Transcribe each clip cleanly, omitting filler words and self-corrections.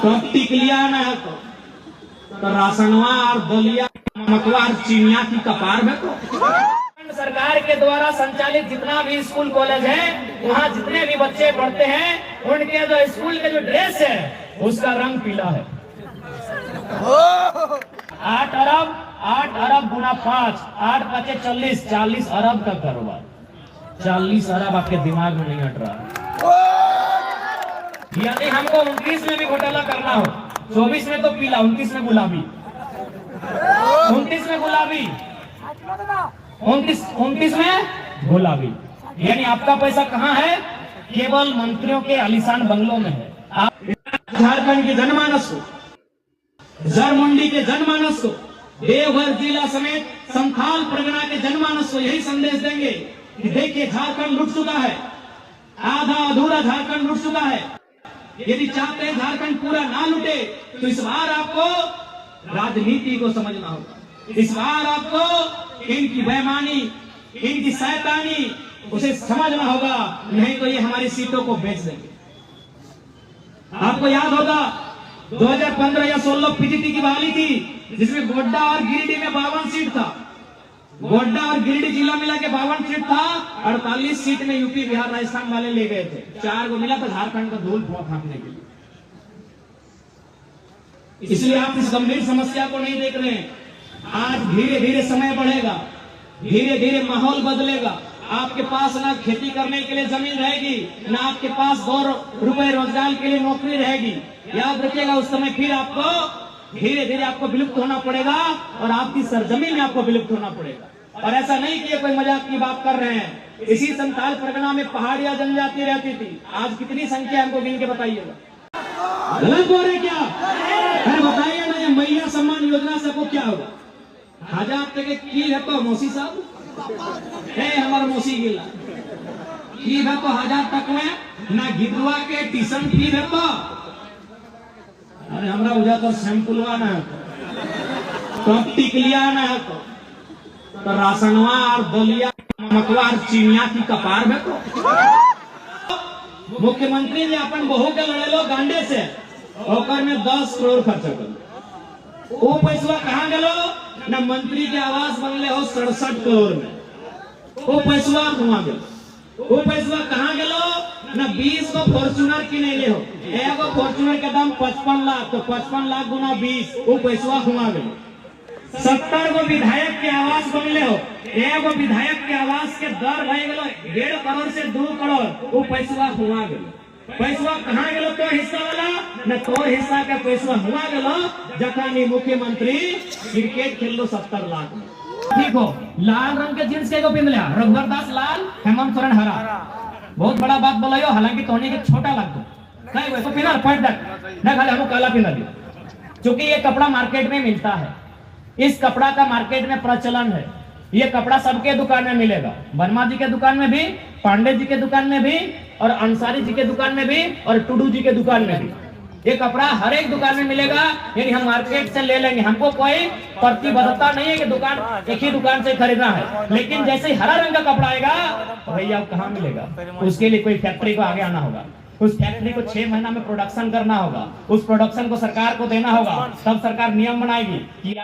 तो टिकलिया न है तो राशनवा और दलिया नमकवा और चीनिया की कपार में तो सरकार के द्वारा संचालित जितना भी स्कूल कॉलेज है, वहाँ जितने भी बच्चे पढ़ते हैं, उनके जो स्कूल के जो ड्रेस है उसका रंग पीला है। 8 अरब गुना 5, 8 पचे 40 अरब का कारोबार। 40 अरब आपके दिमाग में नहीं हट रहा। यदि हमको 29 में भी घोटाला करना हो, 24 में तो पीला, 29 में गुलाबी, 29 में गुलाबी, 29 में गुलाबी, यानी आपका पैसा कहाँ है? केवल मंत्रियों के आलीशान बंगलों में है। आप झारखंड के जनमानस को, जरमुंडी के जनमानस को, देवघर जिला समेत संथाल परगना के जनमानस को यही संदेश देंगे कि देखिए झारखंड लुट चुका है, आधा अधूरा झारखंड लुट चुका है। यदि चाहते हैं झारखंड पूरा ना लुटे तो इस बार आपको राजनीति को समझना होगा। इस बार आपको इनकी बेईमानी, इनकी शैतानी उसे समझना होगा, नहीं तो ये हमारी सीटों को बेच देंगे। आपको याद होगा 2015 या 16 पीजीटी की बहाली थी, जिसमें गोड्डा और गिरिडीह में 52 सीट था। गोड्डा और गिरिडीह जिला मिला के 52 सीट था। 48 सीट में यूपी बिहार राजस्थान वाले ले गए थे। 4 को मिला था झारखंड का धूल फाँकने के लिए। इसलिए आप इस गंभीर समस्या को नहीं देख रहे हैं। आज धीरे धीरे समय बढ़ेगा, धीरे धीरे माहौल बदलेगा। आपके पास ना खेती करने के लिए जमीन रहेगी, ना आपके पास 2 रुपए रोजगार के लिए नौकरी रहेगी। याद रखिएगा, उस समय फिर आपको धीरे धीरे आपको विलुप्त होना पड़ेगा और आपकी सरजमीन में आपको विलुप्त होना पड़ेगा। और ऐसा नहीं कि कोई मजाक की बात कर रहे हैं। इसी संथाल परगना में पहाड़िया जनजाति रहती थी। आज कितनी संख्या हमको गिन के बताइएगा। गलत बोल रहे क्या? अरे बताइए ना, ये महिला सम्मान योजना से आपको क्या होगा? 1000 टके की है तो मौसी साहब है, हमारा मौसी गिला की है तो 1000 तक में ना गिदवा के ट्यूशन फी है तो। अरे हमरा उजा तो सैंपलवा ना है तो टिकलिया ना है तो राशनवा और दलिया नमकवा और चीनिया की कपार में तो। मुख्यमंत्री ने अपन बहू के लड़े लो गांडे से, ओकर में 10 करोड़ खर्चा कर। वो पैसा कहाँ गलो? ना मंत्री के आवास बंगले हो 67 करोड़ में, वो पैसा घुमा गए। वो पैसा कहाँ गलो? ना 20 को फॉर्चूनर किने हो, एगो फॉर्चूनर के दाम 55 लाख, तो 55 लाख गुना 20, वो पैसा घुमा गए। 70 को विधायक के आवास बंगले हो, एगो विधायक के आवास के दर रह गलो 1.5 करोड़ से 2 करोड़, वो पैसा घुमा गए। पैसा कहाँ गलो? तो हिस्सा वाला न तो हिस्सा का पैसा हुआ गलो जखानी मुख्यमंत्री क्रिकेट खेल लो 70 लाख में। ठीक हो, लाल रंग के जींस के को पिन लिया, रघुवर दास लाल, हेमंत सोरेन हरा। बहुत बड़ा बात बोला यो, हालांकि तोने के छोटा लगता नहीं वैसे पिना पॉइंट ना खाली हमको काला पिना दिया, क्योंकि ये कपड़ा मार्केट में मिलता है। इस कपड़ा का मार्केट में प्रचलन है। ये कपड़ा सबके दुकान में मिलेगा, वर्मा जी के दुकान में भी, पांडे जी के दुकान में भी, और अंसारी जी के दुकान में भी, और टुडू जी के दुकान में भी। ये कपड़ा हर एक दुकान में मिलेगा, यानी हम मार्केट से ले लेंगे। हमको कोई प्रतिबद्धता नहीं है कि दुकान एक ही दुकान से खरीदना है, लेकिन जैसे ही हरा रंग का कपड़ा आएगा भैया कहाँ मिलेगा? उसके लिए कोई फैक्ट्री को आगे आना होगा, उस फैक्ट्री को 6 महीना में प्रोडक्शन करना होगा, उस प्रोडक्शन को सरकार को देना होगा, तब सरकार नियम बनाएगी कि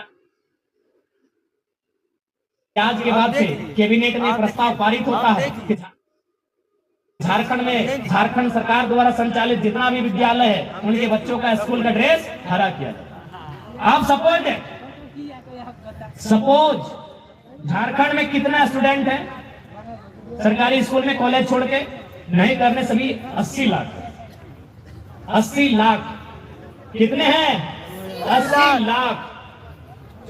आज के बाद से कैबिनेट में प्रस्ताव पारित होता है कि झारखंड में झारखंड सरकार द्वारा संचालित जितना भी विद्यालय है उनके बच्चों का स्कूल का ड्रेस हरा किया जाए। आप सपोज झारखंड में कितना स्टूडेंट है सरकारी स्कूल में, कॉलेज छोड़ के नहीं करने सभी 80 लाख। 80 लाख कितने हैं? 80 लाख।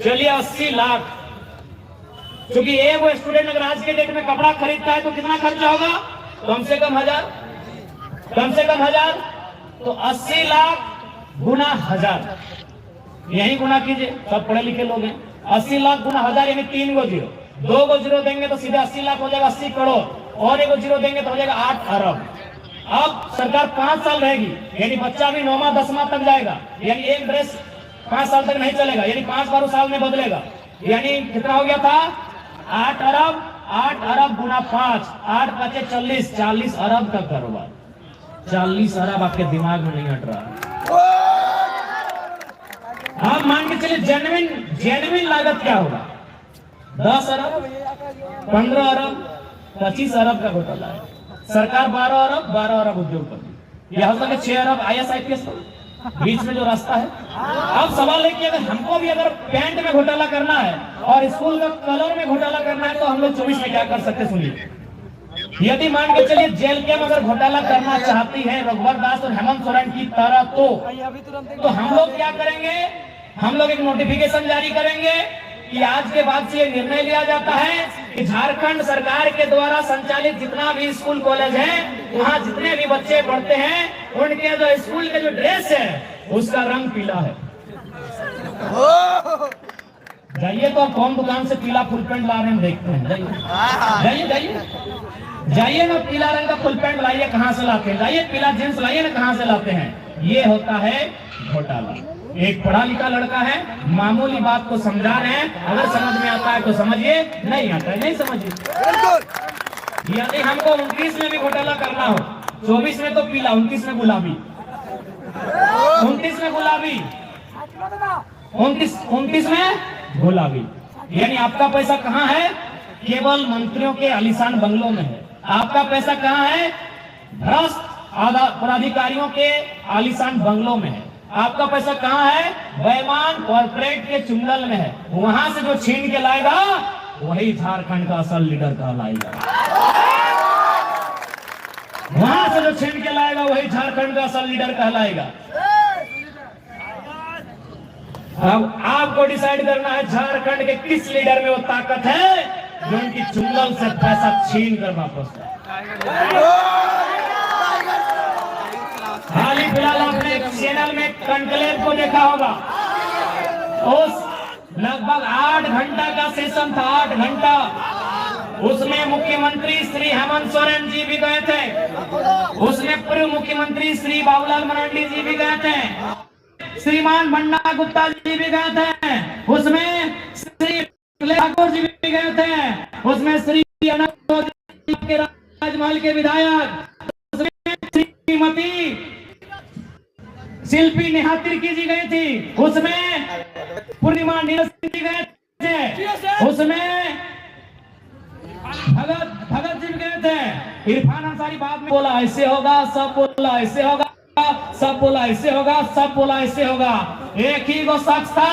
चलिए 80 लाख, क्योंकि एक वो स्टूडेंट अगर आज के डेट में कपड़ा खरीदता है तो कितना खर्चा होगा? कम से कम 1000, कम से कम 1000। तो 80 लाख गुना 1000, यही गुना कीजिए, सब पढ़े लिखे लोग हैं। 80 लाख गुना 1000 यानी 3 गो जीरो, 2 गो जीरो देंगे तो सीधे 80 लाख हो जाएगा, 80 करोड़, और 1 जीरो देंगे तो हो जाएगा 8 अरब। अब सरकार 5 साल रहेगी, यानी बच्चा भी 9वां 10वां तक जाएगा, यानी एक ड्रेस 5 साल तक नहीं चलेगा, यानी 5 बार साल में बदलेगा। यानी कितना हो गया था? 8 अरब। 8 अरब गुना 5, 8 पचे 40 अरब का कारोबार। 40 अरब आपके दिमाग में नहीं हट रहा। चलिए जेन्युइन लागत क्या होगा? 10 अरब, 15 अरब, 25 अरब का घोटाला है। सरकार 12 अरब उद्योगपति, यह हो सके 6 अरब IAS बीच में जो रास्ता है। अब सवाल है कि अगर हमको भी अगर पेंट में घोटाला करना है और स्कूल का कलर में घोटाला करना है तो हम लोग 24 में क्या कर सकते? सुनिए, यदि मान के चलिए जेल के में अगर घोटाला करना चाहती है रघुवर दास और हेमंत सोरेन की तरह तो हम लोग क्या करेंगे? हम लोग एक नोटिफिकेशन जारी करेंगे कि आज के बाद से ये निर्णय लिया जाता है कि झारखंड सरकार के द्वारा संचालित जितना भी स्कूल कॉलेज है, वहाँ जितने भी बच्चे पढ़ते हैं, उनके जो स्कूल के जो ड्रेस है उसका रंग पीला है। जाइए तो कौन दुकान से पीला फुल पैंट ला रहे हैं देखते हैं। जाइए ना, पीला रंग का फुल पैंट लाइए, कहाँ से लाते हैं? जाइए पीला जींस लाइए ना, कहाँ से लाते हैं? ये होता है घोटाला। एक पढ़ा लिखा लड़का है, मामूली बात को समझा रहे हैं, अगर समझ में आता है तो समझिए, नहीं आता है नहीं समझिए। यदि हमको 29 में भी घोटाला करना हो, 24 में तो पीला, 29 में गुलाबी, 29 में गुलाबी, 29 में गुलाबी, यानी आपका पैसा कहाँ है? केवल मंत्रियों के आलीशान बंगलों में है। आपका पैसा कहाँ है? भ्रष्ट पदाधिकारियों के आलीशान बंगलों में है। आपका पैसा कहाँ है? बेईमान कॉर्पोरेट के चुंगल में है। वहां से जो छीन के लाएगा वही झारखंड का असल लीडर कहलाएगा। वहां से जो छीन के लाएगा वही झारखंड का असल लीडर कहलाएगा। अब आपको डिसाइड करना है झारखंड के किस लीडर में वो ताकत है जो उनकी चुंगल से पैसा छीन कर वापस लाए। हाल ही फिलहाल आपने चैनल में कॉन्क्लेव को देखा होगा। उस लगभग 8 घंटा का सेशन था, 8 घंटा। उसमें मुख्यमंत्री श्री हेमंत सोरेन जी भी गए थे, उसमें पूर्व मुख्यमंत्री श्री बाबूलाल मरांडी जी भी गए थे, श्रीमान बंडा गुप्ता जी भी गए थे, उसमें श्री ठाकुर जी भी गए थे, उसमें श्री के राजमहल के विधायक, उसमें श्रीमती शिल्पी नेहा तिर्की जी गई थी, उसमें पूर्णिमा नीरज जी गए थे, उसमें भगत जी गए थे, इरफान अंसारी बाद में बोला ऐसे होगा, सब बोला ऐसे होगा, सब बोला ऐसे होगा, सब बोला ऐसे होगा। एक ही वो शख्स था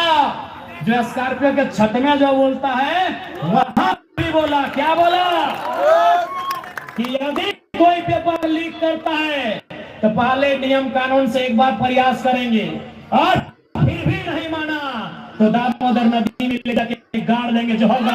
जो स्कॉर्पियो के छत में जो बोलता है वहां भी बोला। क्या बोला? कि यदि कोई पेपर लीक करता है तो पहले नियम कानून से एक बार प्रयास करेंगे और फिर भी नहीं माना तो दामोदर नदी में ले जाके गाड़ देंगे, जो होगा